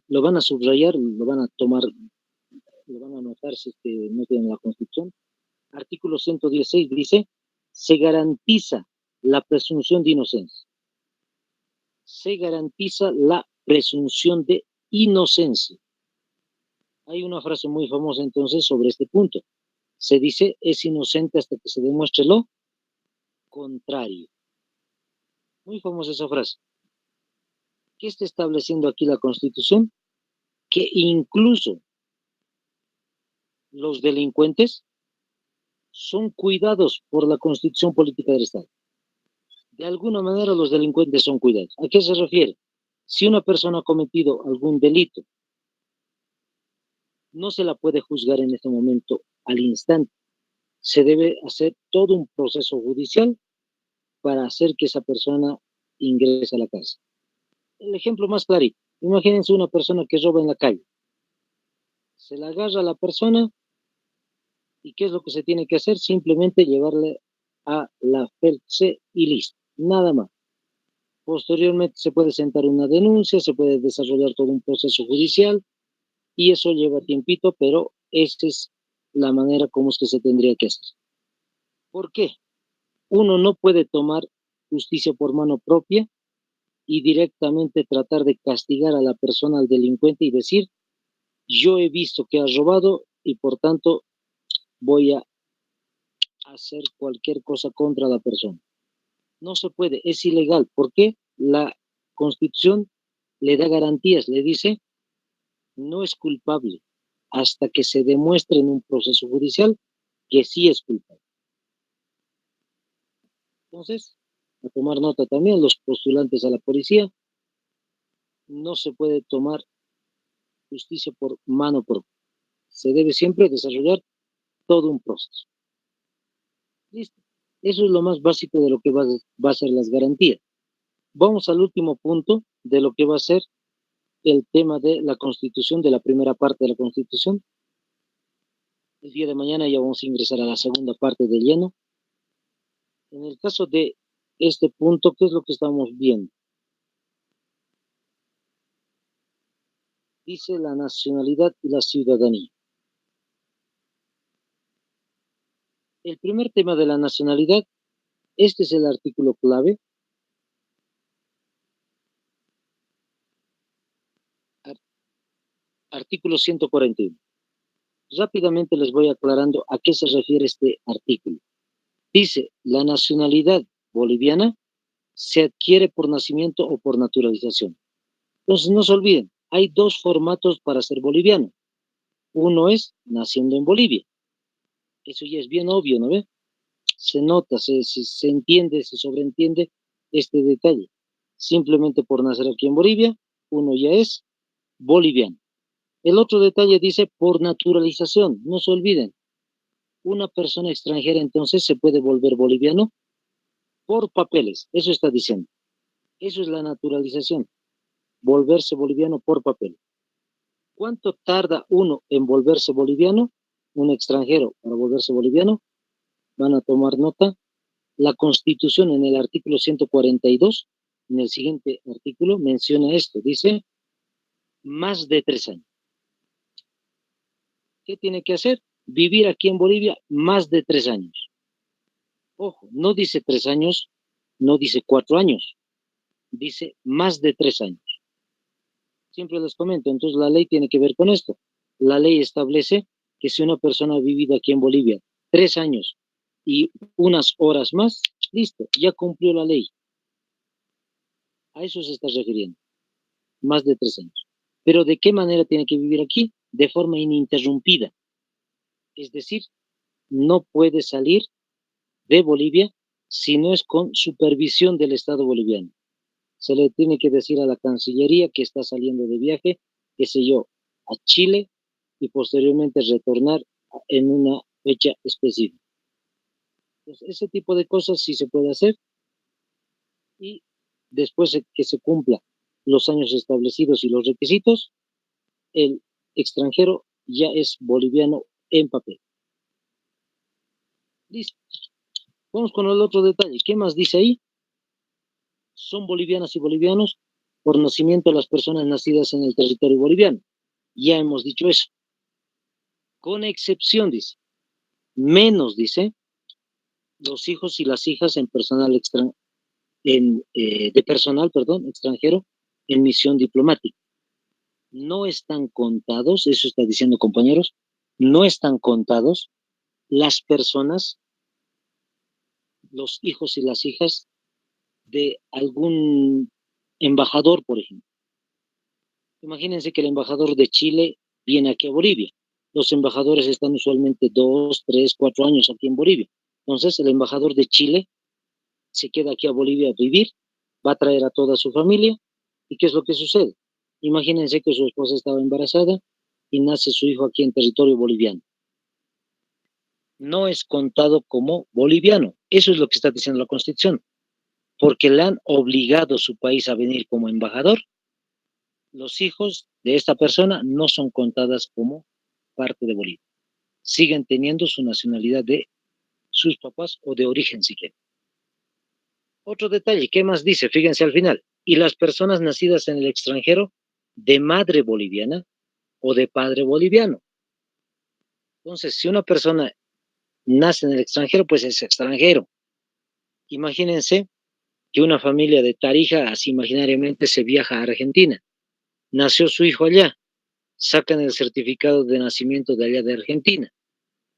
Lo van a subrayar, lo van a tomar, lo van a anotar si es que no tienen la Constitución. Artículo 116 dice, se garantiza la presunción de inocencia. Se garantiza la presunción de inocencia. Hay una frase muy famosa entonces sobre este punto. Se dice, es inocente hasta que se demuestre lo contrario. Muy famosa esa frase. ¿Qué está estableciendo aquí la Constitución? Que incluso los delincuentes son cuidados por la Constitución Política del Estado. De alguna manera los delincuentes son cuidados. ¿A qué se refiere? Si una persona ha cometido algún delito, no se la puede juzgar en este momento al instante. Se debe hacer todo un proceso judicial para hacer que esa persona ingrese a la cárcel. El ejemplo más clarito, imagínense una persona que roba en la calle. Se la agarra a la persona y ¿qué es lo que se tiene que hacer? Simplemente llevarle a la FELC y listo, nada más. Posteriormente se puede sentar una denuncia, se puede desarrollar todo un proceso judicial y eso lleva tiempito, pero esa es la manera como es que se tendría que hacer. ¿Por qué? Uno no puede tomar justicia por mano propia y directamente tratar de castigar a la persona, al delincuente y decir, yo he visto que has robado y por tanto voy a hacer cualquier cosa contra la persona. No se puede, es ilegal, porque la Constitución le da garantías, le dice, no es culpable hasta que se demuestre en un proceso judicial que sí es culpable. Entonces, a tomar nota también, los postulantes a la policía, no se puede tomar justicia por mano propia. Se debe siempre desarrollar todo un proceso. Listo. Eso es lo más básico de lo que va a ser las garantías. Vamos al último punto de lo que va a ser el tema de la Constitución, de la primera parte de la Constitución. El día de mañana ya vamos a ingresar a la segunda parte de lleno. En el caso de este punto, ¿qué es lo que estamos viendo? Dice la nacionalidad y la ciudadanía. El primer tema de la nacionalidad, este es el artículo clave. Artículo 141. Rápidamente les voy aclarando a qué se refiere este artículo. Dice, la nacionalidad boliviana se adquiere por nacimiento o por naturalización. Entonces, no se olviden, hay dos formatos para ser boliviano. Uno es naciendo en Bolivia. Eso ya es bien obvio, ¿no ve? Se nota, se entiende, se sobreentiende este detalle. Simplemente por nacer aquí en Bolivia, uno ya es boliviano. El otro detalle dice por naturalización, no se olviden. Una persona extranjera entonces se puede volver boliviano por papeles, eso está diciendo. Eso es la naturalización, volverse boliviano por papel. ¿Cuánto tarda uno en volverse boliviano? Un extranjero para volverse boliviano. Van a tomar nota. La Constitución en el artículo 142, en el siguiente artículo, menciona esto. Dice, más de 3 años. ¿Qué tiene que hacer? Vivir aquí en Bolivia más de 3 años. Ojo, no dice 3 años, no dice 4 años, dice más de 3 años. Siempre les comento, entonces la ley tiene que ver con esto. La ley establece que si una persona ha vivido aquí en Bolivia 3 años y unas horas más, listo, ya cumplió la ley. A eso se está refiriendo, más de 3 años. Pero ¿de qué manera tiene que vivir aquí? De forma ininterrumpida. Es decir, no puede salir de Bolivia si no es con supervisión del Estado boliviano. Se le tiene que decir a la Cancillería que está saliendo de viaje, qué sé yo, a Chile y posteriormente retornar en una fecha específica. Pues ese tipo de cosas sí se puede hacer y después de que se cumpla los años establecidos y los requisitos, el extranjero ya es boliviano en papel. Listo. Vamos con el otro detalle. ¿Qué más dice ahí? Son bolivianas y bolivianos por nacimiento las personas nacidas en el territorio boliviano. Ya hemos dicho eso. Con excepción, dice, menos, dice, los hijos y las hijas en personal de personal, perdón, extranjero en misión diplomática. No están contados, eso está diciendo compañeros, no están contados las personas, los hijos y las hijas de algún embajador, por ejemplo. Imagínense que el embajador de Chile viene aquí a Bolivia. Los embajadores están usualmente 2, 3, 4 años aquí en Bolivia. Entonces, el embajador de Chile se queda aquí a Bolivia a vivir, va a traer a toda su familia. ¿Y qué es lo que sucede? Imagínense que su esposa estaba embarazada y nace su hijo aquí en territorio boliviano. No es contado como boliviano. Eso es lo que está diciendo la Constitución. Porque le han obligado a su país a venir como embajador, los hijos de esta persona no son contadas como parte de Bolivia. Siguen teniendo su nacionalidad de sus papás o de origen siquiera. Otro detalle, ¿qué más dice? Fíjense al final. Y las personas nacidas en el extranjero de madre boliviana o de padre boliviano. Entonces, si una persona nace en el extranjero, pues es extranjero. Imagínense que una familia de Tarija, así imaginariamente, se viaja a Argentina. Nació su hijo allá. Sacan el certificado de nacimiento de allá de Argentina.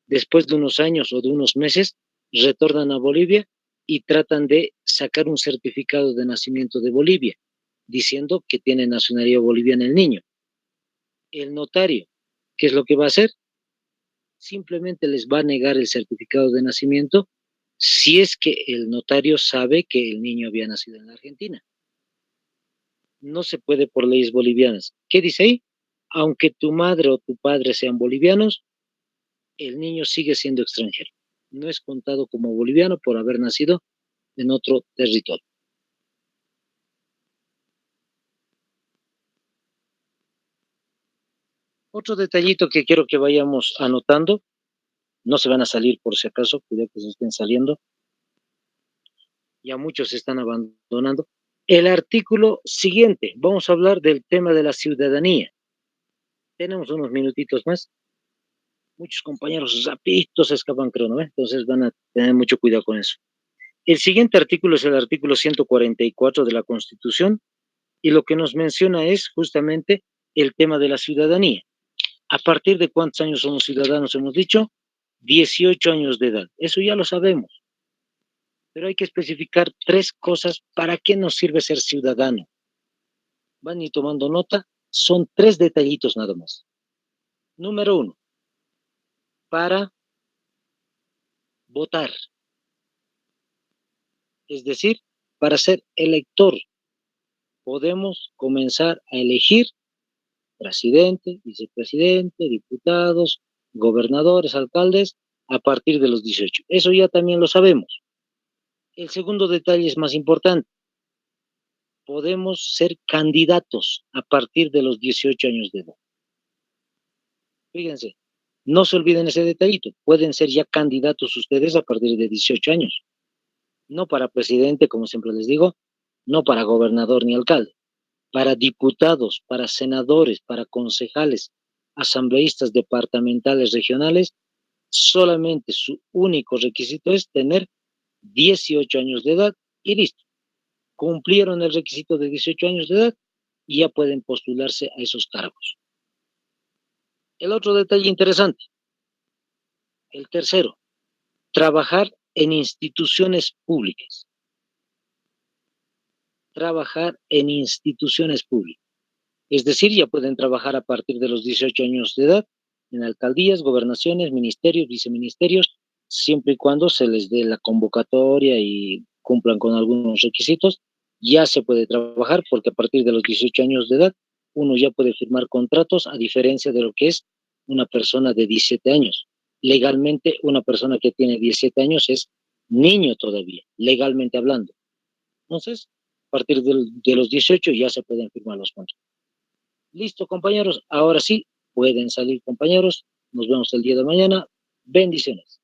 Después de unos años o de unos meses, retornan a Bolivia y tratan de sacar un certificado de nacimiento de Bolivia, diciendo que tiene nacionalidad boliviana el niño. El notario, ¿qué es lo que va a hacer? Simplemente les va a negar el certificado de nacimiento si es que el notario sabe que el niño había nacido en la Argentina. No se puede por leyes bolivianas. ¿Qué dice ahí? Aunque tu madre o tu padre sean bolivianos, el niño sigue siendo extranjero. No es contado como boliviano por haber nacido en otro territorio. Otro detallito que quiero que vayamos anotando, no se van a salir por si acaso, cuidado que se estén saliendo, ya muchos se están abandonando. El artículo siguiente, vamos a hablar del tema de la ciudadanía. Tenemos unos minutitos más. Muchos compañeros rapiditos se escapan, creo, ¿no? Entonces van a tener mucho cuidado con eso. El siguiente artículo es el artículo 144 de la Constitución y lo que nos menciona es justamente el tema de la ciudadanía. ¿A partir de cuántos años somos ciudadanos? Hemos dicho 18 años de edad. Eso ya lo sabemos. Pero hay que especificar tres cosas para qué nos sirve ser ciudadano. Van y tomando nota, son tres detallitos nada más. Número uno, para votar, es decir, para ser elector. Podemos comenzar a elegir presidente, vicepresidente, diputados, gobernadores, alcaldes, a partir de los 18. Eso ya también lo sabemos. El segundo detalle es más importante. Podemos ser candidatos a partir de los 18 años de edad. Fíjense, no se olviden ese detallito. Pueden ser ya candidatos ustedes a partir de 18 años. No para presidente, como siempre les digo, no para gobernador ni alcalde. Para diputados, para senadores, para concejales, asambleístas departamentales, regionales, solamente su único requisito es tener 18 años de edad y listo. Cumplieron el requisito de 18 años de edad y ya pueden postularse a esos cargos. El otro detalle interesante, el tercero, trabajar en instituciones públicas. Trabajar en instituciones públicas. Es decir, ya pueden trabajar a partir de los 18 años de edad en alcaldías, gobernaciones, ministerios, viceministerios, siempre y cuando se les dé la convocatoria y cumplan con algunos requisitos, ya se puede trabajar porque a partir de los 18 años de edad uno ya puede firmar contratos a diferencia de lo que es una persona de 17 años. Legalmente, una persona que tiene 17 años es niño todavía, legalmente hablando. Entonces, partir de los 18 ya se pueden firmar los contratos. Listo, compañeros, ahora sí, pueden salir, compañeros. Nos vemos el día de mañana. Bendiciones.